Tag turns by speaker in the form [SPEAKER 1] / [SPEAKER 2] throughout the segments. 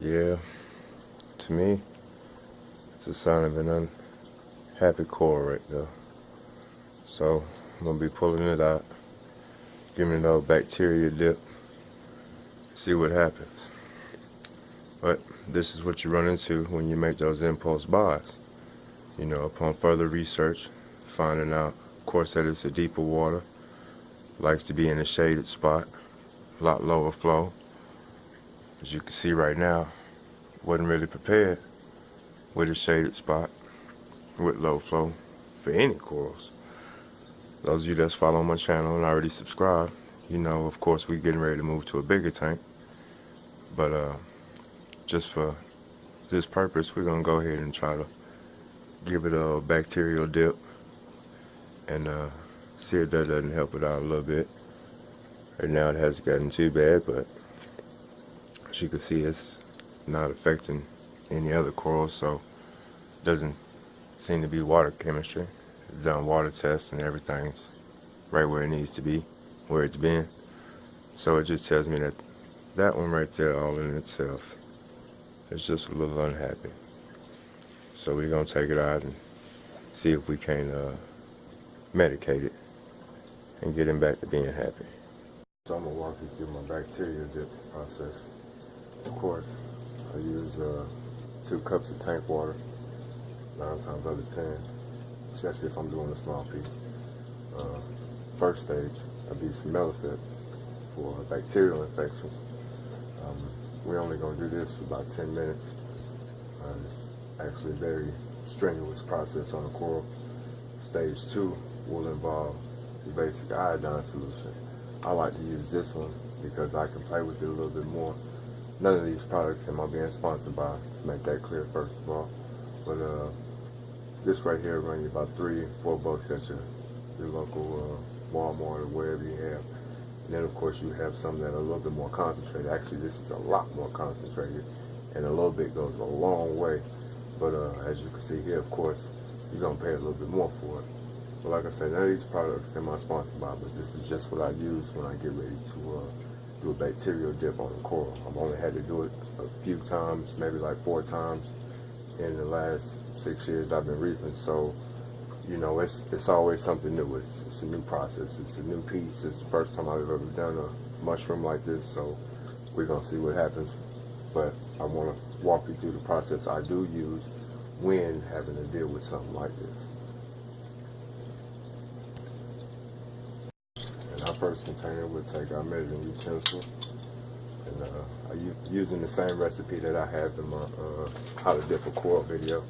[SPEAKER 1] Yeah, to me, it's a sign of an unhappy coral right there. So I'm gonna be pulling it out, giving it a bacteria dip, see what happens. But this is what you run into when you make those impulse buys. You know, upon further research, finding out, of course, that it's a deeper water, likes to be in a shaded spot, a lot lower flow. As you can see right now, wasn't really prepared with a shaded spot with low flow for any corals. Those of you that's following my channel and already subscribed, you know, of course, we're getting ready to move to a bigger tank. But just for this purpose, we're gonna go ahead and try to give it a bacterial dip and see if that doesn't help it out a little bit. Right now it hasn't gotten too bad, but as you can see, it's not affecting any other corals, so it doesn't seem to be water chemistry. We've done water tests and everything's right where it needs to be, where it's been. So it just tells me that that one right there, all in itself, is just a little unhappy. So we're gonna take it out and see if we can medicate it and get him back to being happy. So I'm gonna walk you through my bacteria dip process. Of course, I use 2 cups of tank water, 9 times out of 10, especially if I'm doing a small piece. First stage, I'll be some Melafits for bacterial infections. We're only gonna do this for about 10 minutes. It's actually a very strenuous process on the coral. Stage 2 will involve the basic iodine solution. I like to use this one because I can play with it a little bit more. None of these products am I being sponsored by, to make that clear first of all. But this right here run you about $3-4 at your local Walmart or wherever you have. And then of course you have some that are a little bit more concentrated. Actually, this is a lot more concentrated, and a little bit goes a long way. But as you can see here, of course, you're gonna pay a little bit more for it. But like I said, none of these products am I sponsored by, but this is just what I use when I get ready to do a bacterial dip on a coral. I've only had to do it a few times, maybe like 4 times in the last 6 years I've been reefing. So, you know, it's always something new. It's a new process. It's a new piece. It's the first time I've ever done a mushroom like this. So we're gonna see what happens. But I want to walk you through the process I do use when having to deal with something like this. In our first container, we'll take our measuring utensil, and I'm using the same recipe that I have in my how to dip a coral video.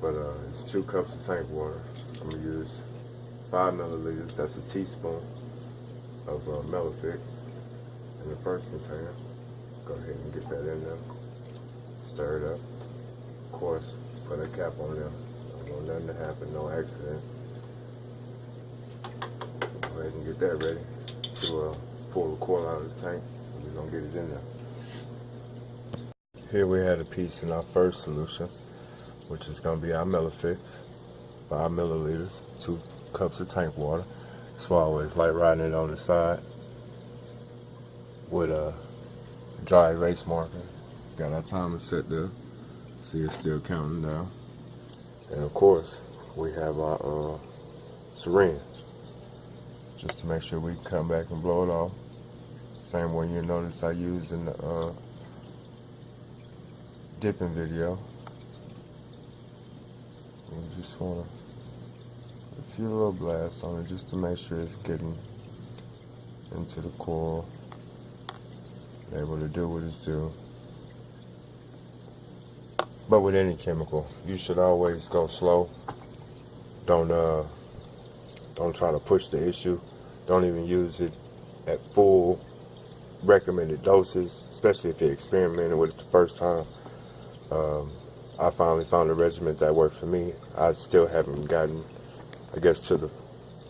[SPEAKER 1] But it's 2 cups of tank water. I'm gonna use 5 milliliters. That's a teaspoon of Melafix in the first container. Go ahead and get that in there. Stir it up. Of course, put a cap on there. Don't want nothing to happen, no accidents. Go ahead and get that ready to pull the coral out of the tank. We're gonna get it in there. Here we had a piece in our first solution, which is gonna be our Melafix, 5 milliliters, 2 cups of tank water. So I always like riding it on the side with a dry erase marker. It's got our timer set there. See, it's still counting down. And of course, we have our syringe, just to make sure we come back and blow it off. Same one you notice I used in the dipping video. We just want a few little blasts on it just to make sure it's getting into the coral, able to do what it's due. But with any chemical, you should always go slow. Don't try to push the issue. Don't even use it at full recommended doses, especially if you're experimenting with it the first time. I finally found a regimen that worked for me. I still haven't gotten, I guess, to the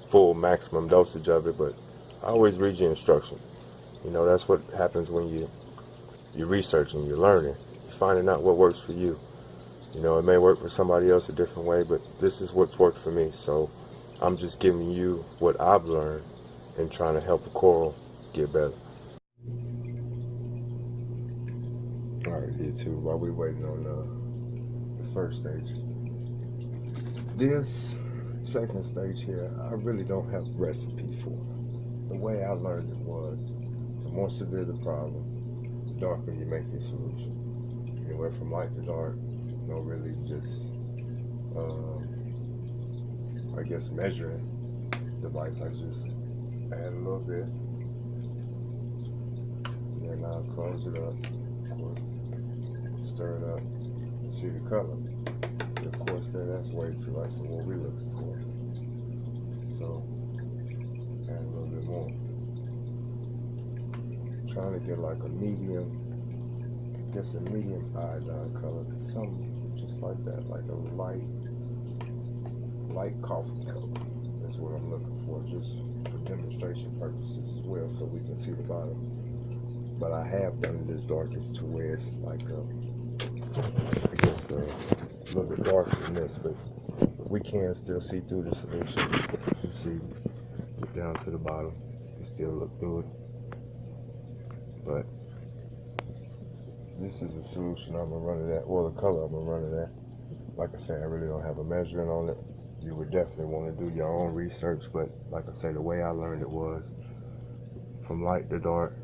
[SPEAKER 1] full maximum dosage of it, but I always read your instructions. You know, that's what happens when you're researching, you're learning, you're finding out what works for you. You know, it may work for somebody else a different way, but this is what's worked for me. So I'm just giving you what I've learned and trying to help a coral get better. right here too while we're waiting on the first stage. This second stage here, I really don't have a recipe for. The way I learned it was, the more severe the problem, the darker you make your solution. Anywhere from light to dark, no really just, I guess, measuring device. I just add a little bit, and then I'll close it up, of course, stir it up, and see the color. Of course, that's way too light for what we're looking for. So, add a little bit more. Trying to get like a medium, I guess a medium iodine color, something just like that, like a light coffee color. That's what I'm looking for, just for demonstration purposes as well, so we can see the bottom. But I have done it as dark as to where it's like, I guess a little bit darker than this, but we can still see through the solution. You see, get down to the bottom, you can still look through it. But this is the solution I'm gonna run it at, or the color I'm gonna run it at. Like I said, I really don't have a measuring on it. You would definitely want to do your own research, but like I say, the way I learned it was from light to dark,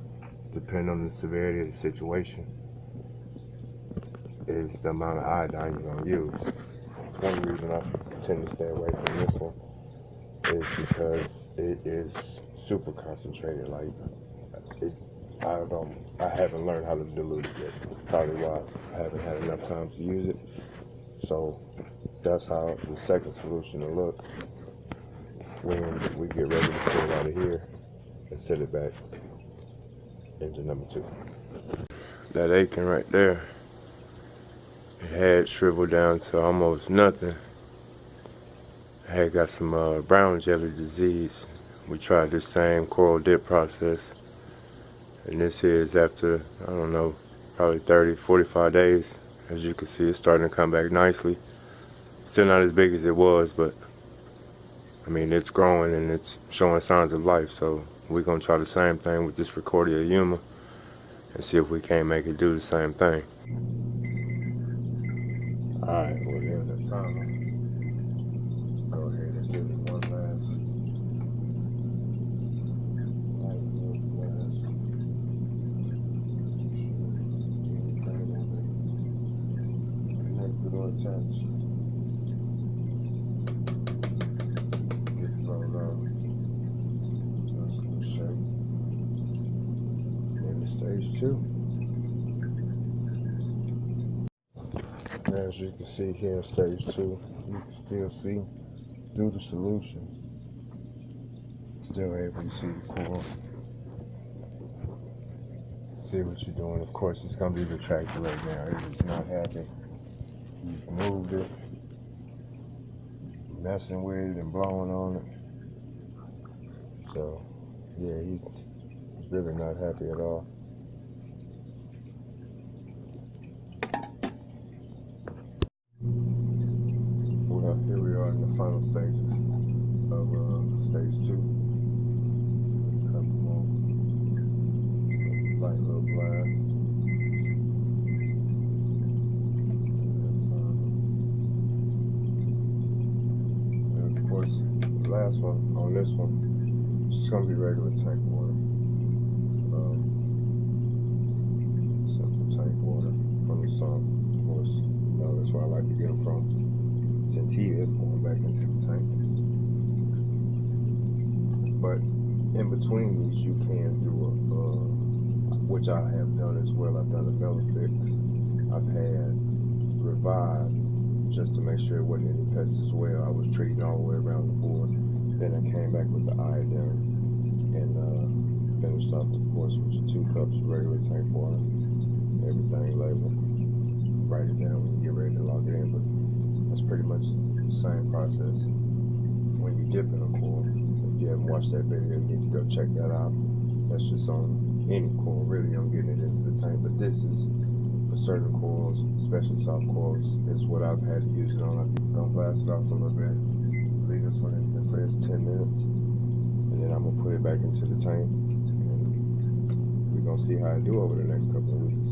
[SPEAKER 1] depending on the severity of the situation, is the amount of iodine you're going to use. It's one reason I tend to stay away from this one, is because it is super concentrated. Like, I haven't learned how to dilute it yet. Probably why I haven't had enough time to use it. So that's how the second solution will look when we get ready to pull it out of here and set it back into number 2. That aching right there, it had shriveled down to almost nothing. I had got some brown jelly disease. We tried the same coral dip process, and this is after, I don't know, probably 30, 45 days. As you can see, it's starting to come back nicely. Still not as big as it was, but I mean, it's growing and it's showing signs of life. So we're gonna try the same thing with this Ricordea Yuma and see if we can't make it do the same thing. Alright, well, there's the timer. Go ahead and give it one last light little blast. Connected or attached. Stage 2. And as you can see here in stage 2, you can still see through the solution. Still able to see the coral. See what you're doing. Of course, it's going to be retracted right now. It's not happy. You've moved it, messing with it and blowing on it. So, yeah, he's really not happy at all. Well, here we are in the final stages of stage 2. A couple more light little blasts. And of course, the last one, on this one, it's just going to be regular tank water. Simple tank water from the sump, of course. That's where I like to get them from, since he is going back into the tank. But in between these, you can do which I have done as well. I've done a Melafix. I've had Revive, just to make sure it wasn't any pests as well. I was treating all the way around the board. Then I came back with the iodine and finished off, of course, with your 2 cups of regular tank water. Everything labeled. Write it down when you get ready to log it in, but that's pretty much the same process when you dip in a coral. If you haven't watched that video, you need to go check that out. That's just on any coral, really. I'm getting it into the tank, but this is for certain corals, especially soft corals, is what I've had to use it on. I'm gonna blast it off a little bit, leave this one in there for 10 minutes, and then I'm gonna put it back into the tank, and we're gonna see how I do over the next couple of weeks.